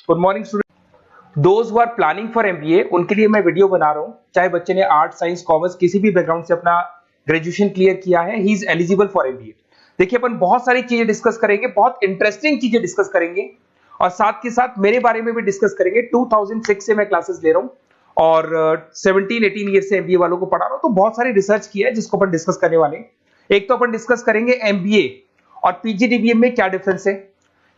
Good morning student. Those who are planning for MBA उनके लिए मैं वीडियो बना रहा हूं। चाहे बच्चे ने आर्ट, साइंस, कॉमर्स किसी भी बैकग्राउंड से अपना ग्रेजुएशन क्लियर किया है, he is eligible for MBA. देखिए अपन बहुत सारी चीजें डिस्कस करेंगे, बहुत इंटरेस्टिंग चीजें डिस्कस करेंगे और साथ के साथ मेरे बारे में भी डिस्कस करेंगे। 2006 से मैं क्लासेस ले रहा हूं और 17-18 ईयर से एमबीए वालों को पढ़ा रहा हूं, तो बहुत सारी रिसर्च की है जिसको अपन डिस्कस करने वाले हैं। एक तो अपन डिस्कस करेंगे एमबीए और पीजीडीबीएम में क्या डिफरेंस है,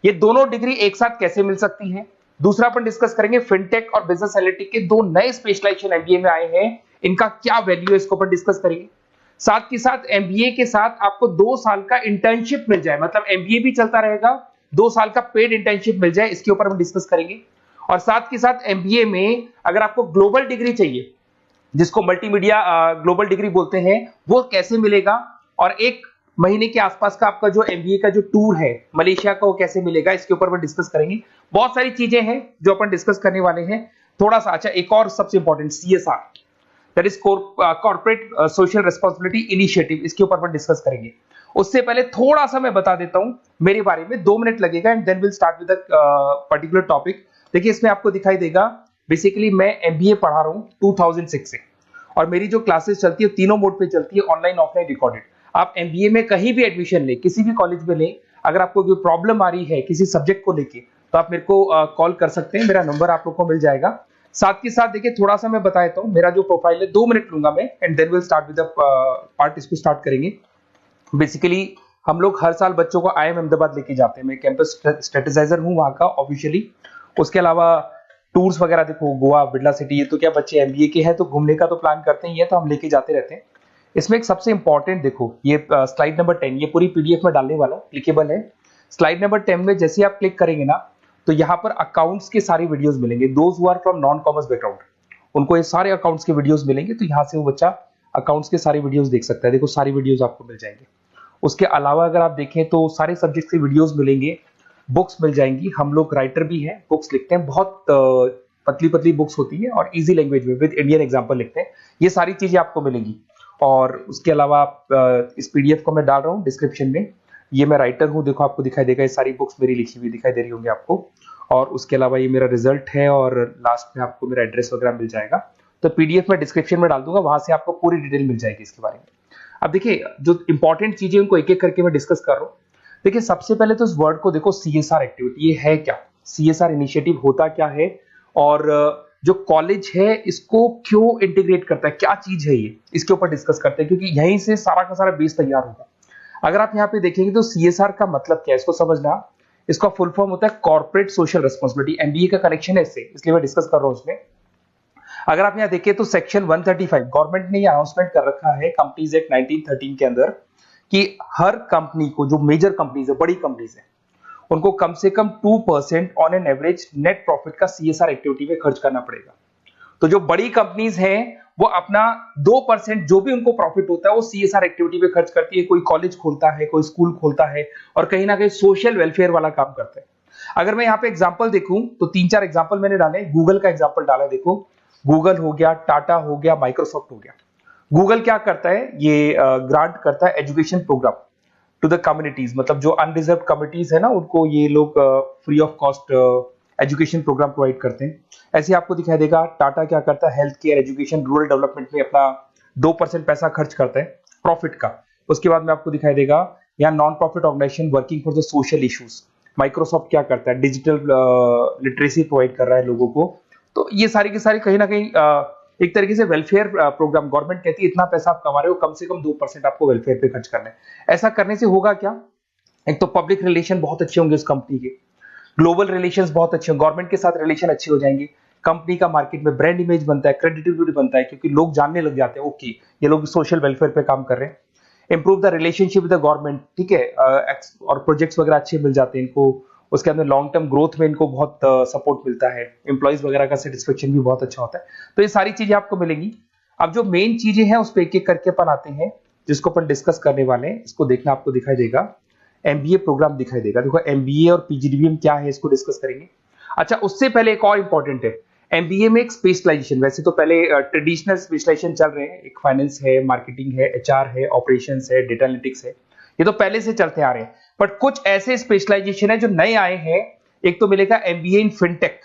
ये दोनों डिग्री एक साथ कैसे मिल सकती है। दूसरा अपन डिस्कस करेंगे फिनटेक और बिजनेस एनालिटिक के दो नए स्पेशलाइजेशन एमबीए में आए हैं, इनका क्या वैल्यू है, इसको अपन डिस्कस करेंगे। साथ के साथ एमबीए के साथ आपको 2 साल का इंटर्नशिप मिल जाए, मतलब एमबीए भी चलता रहेगा, 2 साल का पेड इंटर्नशिप मिल जाए, इसके ऊपर हम डिस्कस करेंगे। और साथ के साथ एमबीए में अगर आपको ग्लोबल डिग्री चाहिए, जिसको मल्टीमीडिया ग्लोबल डिग्री बोलते हैं, वो कैसे मिलेगा, और 1 महीने के आसपास का आपका जो एमबीए का जो टूर है मलेशिया का, वो कैसे मिलेगा, इसके ऊपर अपन डिस्कस करेंगे। बहुत सारी चीजें हैं जो अपन डिस्कस करने वाले हैं। थोड़ा सा अच्छा, एक और सबसे important CSR, that is corporate social responsibility initiative, इसके ऊपर अपन डिस्कस करेंगे। उससे पहले थोड़ा सा मैं बता देता हूं मेरे बारे में, 2 मिनट लगेगा and then will start with particular topic. देखिए इसमें आपको दिखाई देगा, बेसिकली मैं एमबीए पढ़ा रहा हूं 2006 से और मेरी जो क्लासेस चलती है तीनों मोड पे चलती है, ऑनलाइन, ऑफलाइन, रिकॉर्डेड। आप एमबीए में कहीं भी एडमिशन लें, किसी भी कॉलेज में लें, अगर आपको कोई प्रॉब्लम आ रही है किसी सब्जेक्ट को लेके, तो आप मेरे को कॉल कर सकते हैं, मेरा नंबर आप लोग को मिल जाएगा। साथ के साथ देखिए थोड़ा सा मैं बता देता हूं, मेरा जो प्रोफाइल है 2 मिनट लूंगा मैं and then will start with the part, इसको स्टार्ट करेंगे। बेसिकली हम लोग हर साल बच्चों को आईएम अहमदाबाद लेके जाते हैं, मैं कैंपस स्ट्रेटेजाइजर हूं वहां का ऑफिशियली। उसके अलावा टूर्स वगैरह, देखो गोवा, बिरला सिटी, ये तो क्या बच्चे एमबीए के हैं तो घूमने का तो प्लान करते ही है, तो हम लेके जाते रहते हैं। इसमें एक सबसे इंपॉर्टेंट देखो, ये स्लाइड नंबर 10, ये पूरी पीडीएफ में डालने वाला हूं, क्लिकेबल है। स्लाइड नंबर 10 में जैसे आप क्लिक करेंगे ना, तो यहाँ पर अकाउंट्स के सारे वीडियोस मिलेंगे। Those who are from non commerce background, उनको ये सारे अकाउंट्स के वीडियोस मिलेंगे, तो यहाँ से वो बच्चा अकाउंट्स के सारे वीडियोस देख सकता है। देखो सारी वीडियोस आपको मिल जाएंगे। उसके अलावा अगर आप देखें तो सारे सब्जेक्ट के वीडियोस मिलेंगे, बुक्स मिल जाएंगी। हम लोग राइटर भी हैं, बुक्स लिखते हैं, बहुत पतली पतली बुक्स होती है और इजी लैंग्वेज में विद इंडियन एग्जांपल लिखते हैं। ये सारी चीजें आपको मिलेंगी। और उसके अलावा इस पीडीएफ को मैं डाल रहा हूँ डिस्क्रिप्शन में, ये मैं राइटर हूँ, देखो आपको दिखाई देगा, ये सारी बुक्स मेरी लिखी हुई दिखाई दे रही होंगी आपको। और उसके अलावा ये मेरा रिजल्ट है और लास्ट में आपको मेरा एड्रेस वगैरह मिल जाएगा। तो पीडीएफ में डिस्क्रिप्शन में डाल दूंगा, वहां से आपको पूरी डिटेल मिल जाएगी इसके बारे में। अब देखिए जो इंपॉर्टेंट चीजें उनको एक एक करके मैं डिस्कस कर रहा हूँ। देखिए सबसे पहले तो इस वर्ड को देखो, सीएसआर एक्टिविटी, ये है क्या, सीएसआर इनिशिएटिव होता क्या है, और जो कॉलेज है इसको क्यों इंटीग्रेट करता है, क्या चीज है ये, इसके ऊपर डिस्कस करते हैं, क्योंकि यहीं से सारा का सारा बेस तैयार होगा। अगर आप यहाँ पे देखेंगे तो सीएसआर का मतलब क्या है, इसको समझना। इसका फुल फॉर्म होता है कॉर्पोरेट सोशल रिस्पांसिबिलिटी। एमबीए का कनेक्शन है इससे, इसलिए मैं डिस्कस कर रहा हूँ उसमें। अगर आप यहाँ देखिए तो सेक्शन 135 गवर्नमेंट ने ये अनाउंसमेंट कर रखा है कंपनीज एक्ट 1913 के अंदर, कि हर कंपनी को, जो मेजर कंपनीज है, बड़ी कंपनीज है, उनको कम से कम 2% on an average net profit का सीएसआर एक्टिविटी में खर्च करना पड़ेगा। तो जो बड़ी कंपनीज हैं वो अपना 2% जो भी उनको प्रॉफिट होता है वो सीएसआर एक्टिविटी पे खर्च करती है। कोई कॉलेज खोलता है, कोई स्कूल खोलता है और कहीं ना कहीं सोशल वेलफेयर वाला काम करता है। अगर मैं यहाँ पे एग्जांपल देखूं तो 3-4 एग्जांपल मैंने डाले। गूगल का एग्जांपल डाला है, देखो गूगल हो गया, टाटा हो गया, माइक्रोसॉफ्ट हो गया। गूगल क्या करता है, ये ग्रांट करता है education program to the communities, मतलब जो अनरिजर्व कम्युनिटीज है ना, उनको ये लोग free of cost education program provide करते हैं। ऐसे आपको दिखाई देगा टाटा क्या करता है, health care, education, rural development में अपना 2% पैसा खर्च करता है प्रॉफिट का। उसके बाद में आपको दिखाई देगा यहाँ non profit organisation working for the social issues. Microsoft क्या करता है, डिजिटल लिटरेसी प्रोवाइड कर रहा है लोगों को। तो ये सारी की सारी कहीं ना कहीं एक तरीके से वेलफेयर प्रोग्राम। गवर्नमेंट कहती है इतना पैसा आप कमा रहे हो, कम से कम 2% आपको वेलफेयर पे खर्च करना है। ऐसा करने से होगा क्या, एक तो पब्लिक रिलेशन बहुत अच्छे होंगे उस कंपनी के, ग्लोबल रिलेशंस बहुत अच्छे होंगे, गवर्नमेंट के साथ रिलेशन अच्छे हो जाएंगे, कंपनी का मार्केट में ब्रांड इमेज बनता है, क्रेडिबिलिटी बनता है, क्योंकि लोग जानने लग जाते हैं ओके ये लोग सोशल वेलफेयर पे काम कर रहे हैं। Improve the relationship with the government, ठीक है, और प्रोजेक्ट्स वगैरह अच्छे मिल जाते हैं इनको। उसके अंदर लॉन्ग टर्म ग्रोथ में इनको बहुत सपोर्ट मिलता है, एम्प्लॉइज वगैरह का सेटिस्फेक्शन भी बहुत अच्छा होता है। तो ये सारी चीजें आपको मिलेंगी। अब जो मेन चीजें हैं उस पर एक एक करके अपन आते हैं, जिसको अपन डिस्कस करने वाले हैं। इसको देखना, आपको दिखाई देगा एमबीए प्रोग्राम दिखाई देगा। देखो एमबीए और पीजीडीबीएम क्या है, इसको डिस्कस करेंगे। अच्छा, उससे पहले एक और इंपॉर्टेंट है, एमबीए में एक स्पेशलाइजेशन, वैसे तो पहले ट्रेडिशनल स्पेशलाइजेशन चल रहे हैं, एक फाइनेंस है, मार्केटिंग है, एचआर है, ऑपरेशंस है, डेटा एनालिटिक्स है, ये तो पहले से चलते आ रहे हैं। बट कुछ ऐसे स्पेशलाइजेशन है जो नए आए हैं। एक तो मिलेगा एमबीए इन फिनटेक,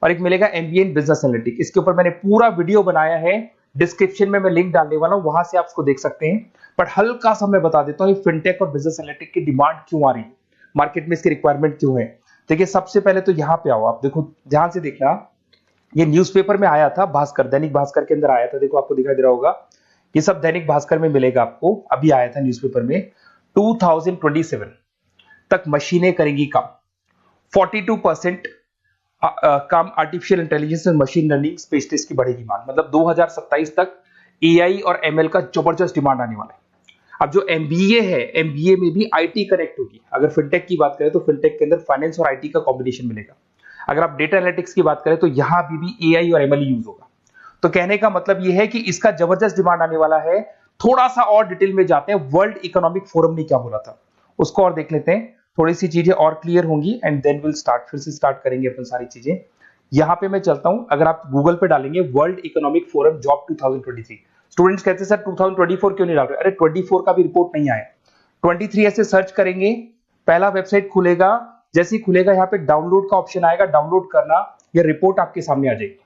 और एक मिलेगा एमबीए इन बिजनेस एनालिटिक्स। इसके ऊपर मैंने पूरा वीडियो बनाया है, डिस्क्रिप्शन में मैं लिंक डालने वाला हूं, वहां से आप उसको देख सकते हैं। बट हल्का सा मैं बता देता हूं ये फिनटेक और बिजनेस एनालिटिक्स की डिमांड क्यों आ रही है, मार्केट में इसकी रिक्वायरमेंट क्यों है। देखिए सबसे पहले तो यहाँ पे आओ, आप देखो ध्यान से देखना, ये न्यूज़पेपर में आया था, भास्कर, दैनिक भास्कर के अंदर आया था, देखो आपको दिखाई दे रहा होगा, ये सब दैनिक भास्कर में मिलेगा आपको, अभी आया था न्यूज़पेपर में। 2027 तक मशीनें करेंगी काम, 42% काम आर्टिफिशियल इंटेलिजेंस और मशीन लर्निंग स्पेशलिस्ट की बढ़ेगी मांग, मतलब 2027 तक एआई और एमएल का जबरदस्त डिमांड आने वाला है। अब जो एमबीए है, एमबीए में भी आईटी कनेक्ट होगी। अगर फिनटेक की बात करें तो फिनटेक के अंदर फाइनेंस और आईटी का कॉम्बिनेशन मिलेगा। अगर आप डेटा एनालिटिक्स की बात करें तो यहां भी एआई और एमएल यूज होगा। तो कहने का मतलब यह है कि इसका जबरदस्त डिमांड आने वाला है। थोड़ा सा और डिटेल में जाते हैं, वर्ल्ड इकोनॉमिक फोरम ने क्या बोला था उसको और देख लेते हैं, थोड़ी सी चीजें और क्लियर होंगी एंड देन विल स्टार्ट, फिर से स्टार्ट करेंगे अपन सारी चीजें। यहां पे मैं चलता हूं, अगर आप गूगल पे डालेंगे world economic forum job 2023, students कहते हैं सर 2024 क्यों नहीं डाल रहे, अरे 24 का भी रिपोर्ट नहीं आया, 23 ऐसे सर्च करेंगे, पहला वेबसाइट खुलेगा, जैसे ही खुलेगा यहाँ पे डाउनलोड का ऑप्शन आएगा, डाउनलोड करना, ये रिपोर्ट आपके सामने आ जाएगी।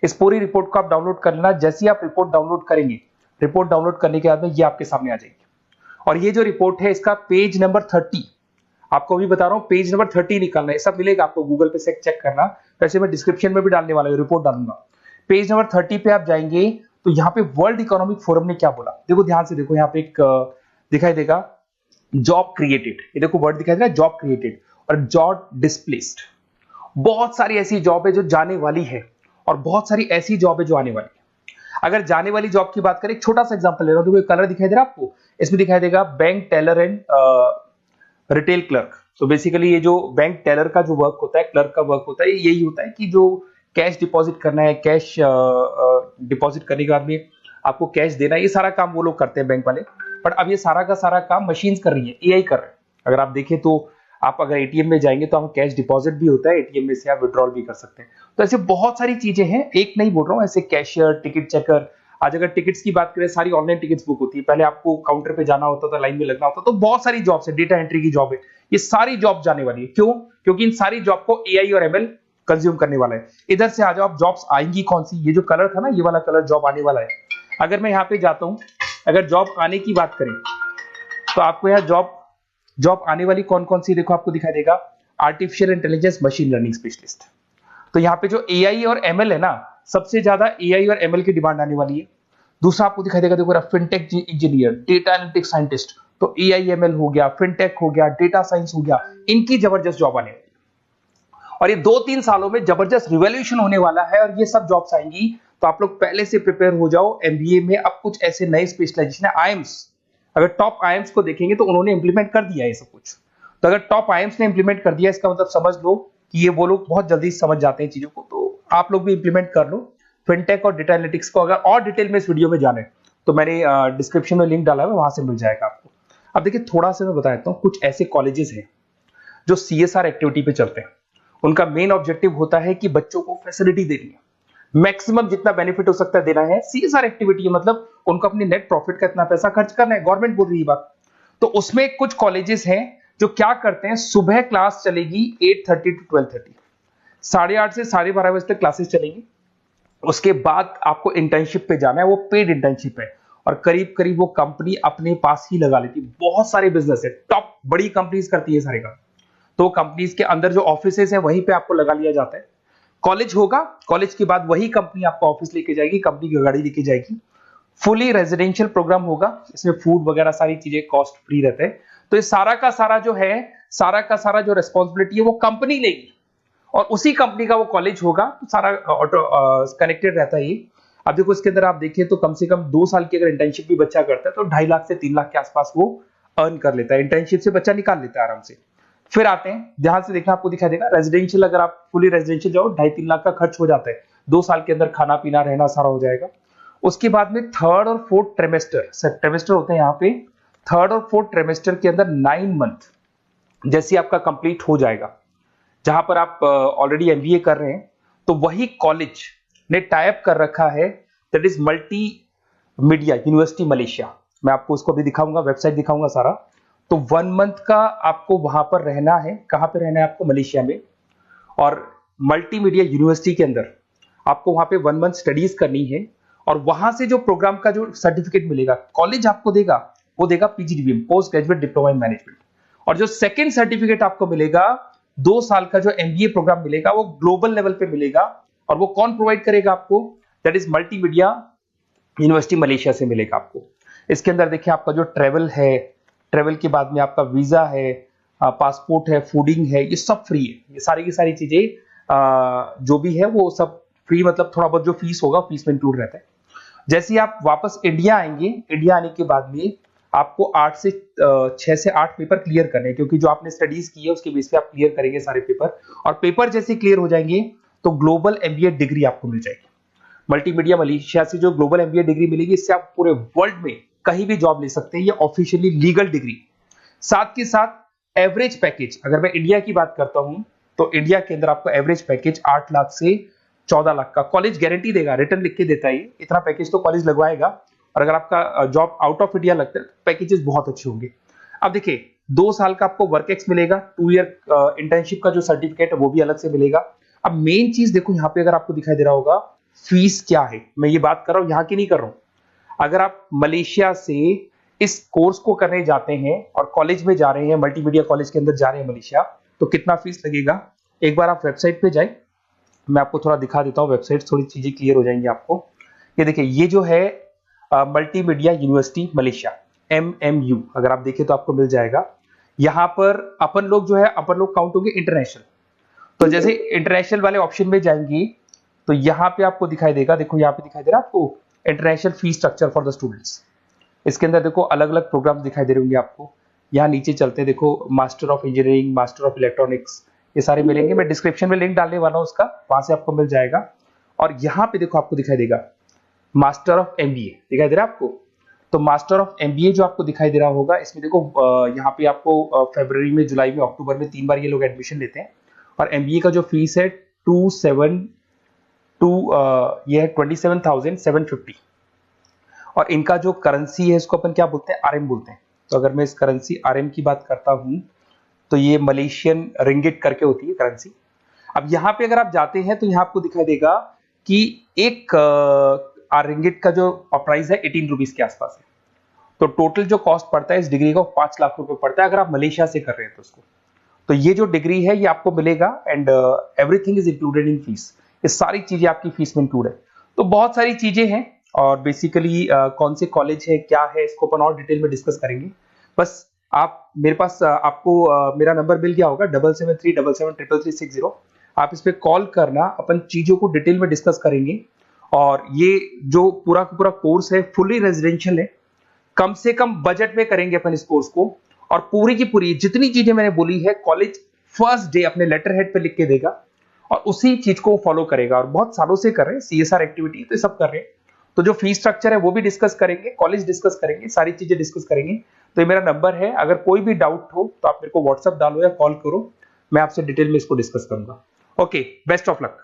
इस पूरी रिपोर्ट को आप डाउनलोड कर लेना, जैसे ही आप रिपोर्ट डाउनलोड करेंगे, रिपोर्ट डाउनलोड करने के बाद में ये आपके सामने आ जाएगी। और ये जो रिपोर्ट है इसका पेज नंबर 30, आपको भी बता रहा हूं पेज नंबर 30 निकालना है, सब मिलेगा आपको गूगल पे से चेक करना, वैसे मैं डिस्क्रिप्शन में भी डालने वाला हूं, रिपोर्ट डालूंगा। पेज नंबर 30 पे आप जाएंगे तो यहाँ पे वर्ल्ड इकोनॉमिक फोरम ने क्या बोला, देखो ध्यान से देखो, यहाँ पे एक दिखाई देगा जॉब क्रिएटेड, ये देखो वर्ड दिखाई दे रहा है जॉब क्रिएटेड और जॉब डिस्प्लेस्ड। बहुत सारी ऐसी जॉब है जो जाने वाली है और बहुत सारी ऐसी जॉब है जो आने वाली है। अगर जाने वाली जॉब की बात करें, एक छोटा सा एग्जांपल ले रहा हूं, देखो कलर दिखाई दे रहा है आपको, इसमें दिखाई देगा bank teller and retail clerk. तो बेसिकली ये जो बैंक टेलर का जो वर्क होता है, क्लर्क का वर्क होता है, यही होता है कि जो कैश डिपॉजिट करना है, कैश डिपॉजिट करने के बाद में आपको कैश देना है, ये सारा काम वो लोग करते हैं बैंक वाले। बट अब ये सारा का सारा काम मशीन्स कर रही है, एआई कर रहे हैं। अगर आप देखें तो आप अगर एटीएम में जाएंगे तो आपको कैश डिपॉजिट भी होता है, एटीएम में से आप विड्रॉल भी कर सकते हैं। तो ऐसे बहुत सारी चीजें हैं, एक नहीं बोल रहा हूँ, ऐसे कैशियर, टिकट चेकर, आज अगर टिकट्स की बात करें सारी ऑनलाइन टिकट्स बुक होती है, पहले आपको काउंटर पे जाना होता था, लाइन में लगना होता, तो बहुत सारी जॉब्स है, डेटा एंट्री की जॉब है, ये सारी जॉब जाने वाली है। क्यों? क्योंकि इन सारी जॉब को एआई और एमएल कंज्यूम करने वाला है। इधर से आ जाओ, आप जॉब्स आएंगी कौन सी, ये जो कलर था ना, ये वाला कलर जॉब आने वाला है। अगर मैं यहाँ पे जाता हूँ, अगर जॉब आने की बात करें तो आपको यहाँ जॉब आने वाली कौन कौन सी, देखो आपको दिखाई देगा artificial intelligence machine learning specialist. तो यहाँ पे जो एआई और एमएल है ना, सबसे ज्यादा एआई और एमएल की डिमांड आने वाली है। दूसरा आपको दिखाई देगा, देखो fintech engineer, data analytics scientist, तो एआई एमएल हो गया, फिनटेक हो गया, डेटा साइंस हो गया, इनकी जबरदस्त जॉब आने वाली है। और ये 2-3 सालों में जबरदस्त रिवॉल्यूशन होने वाला है और ये सब जॉब्स आएंगी। तो आप लोग पहले से प्रिपेयर हो जाओ। एमबीए में अब कुछ ऐसे नए स्पेशलाइजेशन है, आईएम्स, अगर टॉप आईएम्स को देखेंगे तो उन्होंने इंप्लीमेंट कर दिया है ये सब कुछ। तो अगर टॉप आईएम्स ने इंप्लीमेंट कर दिया, इसका मतलब समझ लो कि ये वो लोग बहुत जल्दी समझ जाते हैं चीजों को, तो आप लोग भी इंप्लीमेंट कर लो फिनटेक और डेटा एनालिटिक्स को। अगर और डिटेल में इस वीडियो में जाने तो मैंने डिस्क्रिप्शन में लिंक डाला है, वहां से मिल जाएगा आपको। अब देखिए थोड़ा सा मैं बता देता हूँ, कुछ ऐसे कॉलेजेस हैं जो सीएसआर एक्टिविटी पे चलते हैं। उनका मेन ऑब्जेक्टिव होता है कि बच्चों को फैसिलिटी देनी है, मैक्सिमम जितना बेनिफिट हो सकता है देना है। सीएसआर एक्टिविटी मतलब उनको अपनी नेट प्रॉफिट का इतना पैसा खर्च करना है, गवर्नमेंट बोल रही है बात। तो उसमें कुछ कॉलेजेस हैं जो क्या करते हैं, सुबह क्लास चलेगी 8:30 to 12:30, 8:30 से 12:30 बजे तक क्लासेस चलेंगी। उसके बाद आपको इंटर्नशिप पे जाना है, वो पेड इंटर्नशिप है और करीब करीब वो कंपनी अपने पास ही लगा लेती है। बहुत सारे बिजनेस है, टॉप बड़ी कंपनीज करती है सारे काम। तो कंपनीज के अंदर जो ऑफिसेज है वहीं पे आपको लगा लिया जाता है। कॉलेज होगा, कॉलेज के बाद वही कंपनी आपको ऑफिस लेके जाएगी, कंपनी की गाड़ी लेके जाएगी। फुली रेजिडेंशियल प्रोग्राम होगा, इसमें फूड वगैरह सारी चीजें कॉस्ट फ्री रहते हैं। तो ये सारा का सारा जो है, सारा का सारा जो रेस्पॉन्सिबिलिटी है वो कंपनी लेगी और उसी कंपनी का वो कॉलेज होगा। तो सारा ऑटो कनेक्टेड रहता है ये। अब देखो इसके अंदर आप देखिए तो कम से कम 2 साल की अगर इंटर्नशिप भी बच्चा करता है तो 2.5 लाख से 3 लाख के आसपास वो अर्न कर लेता है, इंटर्नशिप से बच्चा निकाल लेता है आराम से। फिर आते हैं, ध्यान से देखना, आपको दिखाई देगा रेजिडेंशियल, अगर आप फुली रेजिडेंशियल जाओ 2.5-3 लाख का खर्च हो जाता है, 2 साल के अंदर खाना पीना रहना सारा हो जाएगा। उसके बाद में 3rd और 4th ट्रेमेस्टर होते हैं यहाँ पे। 3rd और 4th ट्रेमेस्टर के अंदर 9 मंथ जैसे आपका कंप्लीट हो जाएगा, जहां पर आप ऑलरेडी एमबीए कर रहे हैं, तो वही कॉलेज ने टाइप कर रखा है, that is multi media university Malaysia. मैं आपको उसको भी दिखाऊंगा, वेबसाइट दिखाऊंगा सारा। तो 1 मंथ का आपको वहां पर रहना है। कहां पे रहना है आपको? मलेशिया में। और मल्टीमीडिया यूनिवर्सिटी के अंदर आपको वहां पे 1 मंथ स्टडीज करनी है और वहां से जो प्रोग्राम का जो सर्टिफिकेट मिलेगा कॉलेज आपको देगा, वो देगा PGDBM, post graduate diploma in management. और जो सेकंड सर्टिफिकेट आपको मिलेगा 2 साल का जो एमबीए प्रोग्राम मिलेगा वो ग्लोबल लेवल पे मिलेगा। और वो कौन प्रोवाइड करेगा आपको? That is multimedia university Malaysia से मिलेगा आपको। इसके अंदर देखिए आपका जो ट्रेवल है, ट्रेवल के बाद में आपका वीजा है, पासपोर्ट है, फूडिंग है, ये सब फ्री है। ये सारी की सारी चीजें जो भी है वो सब फ्री, मतलब थोड़ा बहुत जो फीस होगा फीस में इंक्लूड रहता है। जैसे ही आप वापस इंडिया आएंगे, इंडिया आने के बाद में आपको 6 से 8 पेपर क्लियर करने हैं, क्योंकि जो आपने स्टडीज की है उसके बेस पे आप क्लियर करेंगे सारे पेपर। और पेपर जैसे क्लियर हो जाएंगे तो ग्लोबल एमबीए डिग्री आपको मिल जाएगी। मल्टीमीडिया मलेशिया से जो ग्लोबल एमबीए डिग्री मिलेगी, इससे आप पूरे वर्ल्ड में कहीं भी जॉब ले सकते हैं। ये ऑफिशियली लीगल डिग्री। साथ के साथ एवरेज पैकेज, अगर मैं इंडिया की बात करता हूं तो इंडिया के अंदर आपको एवरेज पैकेज 8 लाख से 14 लाख का कॉलेज गारंटी देगा, रिटर्न लिख के देता है। इतना पैकेज तो कॉलेज लगवाएगा। और अगर आपका जॉब आउट ऑफ इंडिया लगता है तो पैकेजेस बहुत अच्छे होंगे। अब देखिए 2 साल का आपको वर्क एक्स मिलेगा, 2 ईयर इंटर्नशिप का जो सर्टिफिकेट है वो भी अलग से मिलेगा। अब मेन चीज देखो यहाँ पे, अगर आपको दिखाई दे रहा होगा फीस क्या है, मैं ये बात कर रहा हूं यहाँ की नहीं कर रहा हूं। अगर आप मलेशिया से इस कोर्स को करने जाते हैं और कॉलेज में जा रहे हैं, मल्टीमीडिया कॉलेज के अंदर जा रहे हैं मलेशिया, तो कितना फीस लगेगा? एक बार आप वेबसाइट पे जाए, मैं आपको थोड़ा दिखा देता हूँ वेबसाइट, थोड़ी चीजें क्लियर हो जाएंगी आपको। ये देखिए, ये जो है मल्टीमीडिया यूनिवर्सिटी मलेशिया MMU, अगर आप देखें तो आपको मिल जाएगा। यहाँ पर अपन लोग जो है, अपन लोग काउंट होंगे इंटरनेशनल। तो जैसे इंटरनेशनल वाले ऑप्शन में जाएंगे तो यहाँ पे आपको दिखाई देगा, देखो यहाँ पे दिखाई दे रहा है आपको international fee structure for the students. इसके अंदर देखो अलग अलग प्रोग्राम दिखाई दे रहे होंगे आपको। यहाँ नीचे चलते हैं, देखो master of engineering, master of electronics, ये सारे मिलेंगे। मैं डिस्क्रिप्शन में लिंक डालने वाला हूँ उसका, वहां से आपको मिल जाएगा। और यहाँ पे देखो आपको दिखाई देगा मास्टर ऑफ एमबीए, दिखाई दे रहा है आपको। तो मास्टर ऑफ एमबीए जो आपको दिखाई दे रहा होगा, इसमें देखो यहाँ पे आपको फरवरी में, जुलाई में, अक्टूबर में 3 बार ये लोग एडमिशन लेते हैं। और एमबीए का जो फीस है 27,750। और इनका जो करेंसी है इसको अपन क्या बोलते हैं? RM बोलते हैं। तो अगर मैं इस करेंसी RM की बात करता हूं तो ये मलेशियन रिंगिट करके होती है करेंसी। अब यहाँ पे अगर आप जाते हैं तो यहाँ आपको दिखाई देगा कि एक रिंगिट का जो प्राइस है 18 रुपीज के आसपास है। तो टोटल जो कॉस्ट पड़ता है इस डिग्री का 5 लाख रुपए पड़ता है, अगर आप मलेशिया से कर रहे हैं तो उसको। तो ये जो डिग्री है ये आपको मिलेगा and everything is included in fees. ये सारी चीजें आपकी फीस में इंक्लूड है। तो बहुत सारी चीजें हैं और बेसिकली कौन से कॉलेज है, क्या है, इसको अपन और डिटेल में डिस्कस करेंगे। बस आप मेरे पास आपको मेरा नंबर मिल गया होगा 7737773360। आप इस पे कॉल करना, अपन चीजों को डिटेल में डिस्कस करेंगे। और ये जो पूरा का पूरा कोर्स है फुली रेजिडेंशियल है, कम से कम बजट में करेंगे अपन इस कोर्स को। और पूरी की पूरी जितनी चीजें मैंने बोली है कॉलेज फर्स्ट डे अपने लेटर हेड पे लिख के देगा और उसी चीज को फॉलो करेगा। और बहुत सालों से कर रहे हैं, CSR एक्टिविटी तो सब कर रहे हैं। तो जो फीस स्ट्रक्चर है वो भी डिस्कस करेंगे, कॉलेज डिस्कस करेंगे, सारी चीजें डिस्कस करेंगे। तो ये मेरा नंबर है, अगर कोई भी डाउट हो तो आप मेरे को व्हाट्सएप डालो या कॉल करो, मैं आपसे डिटेल में इसको डिस्कस करूंगा। Okay, best of luck.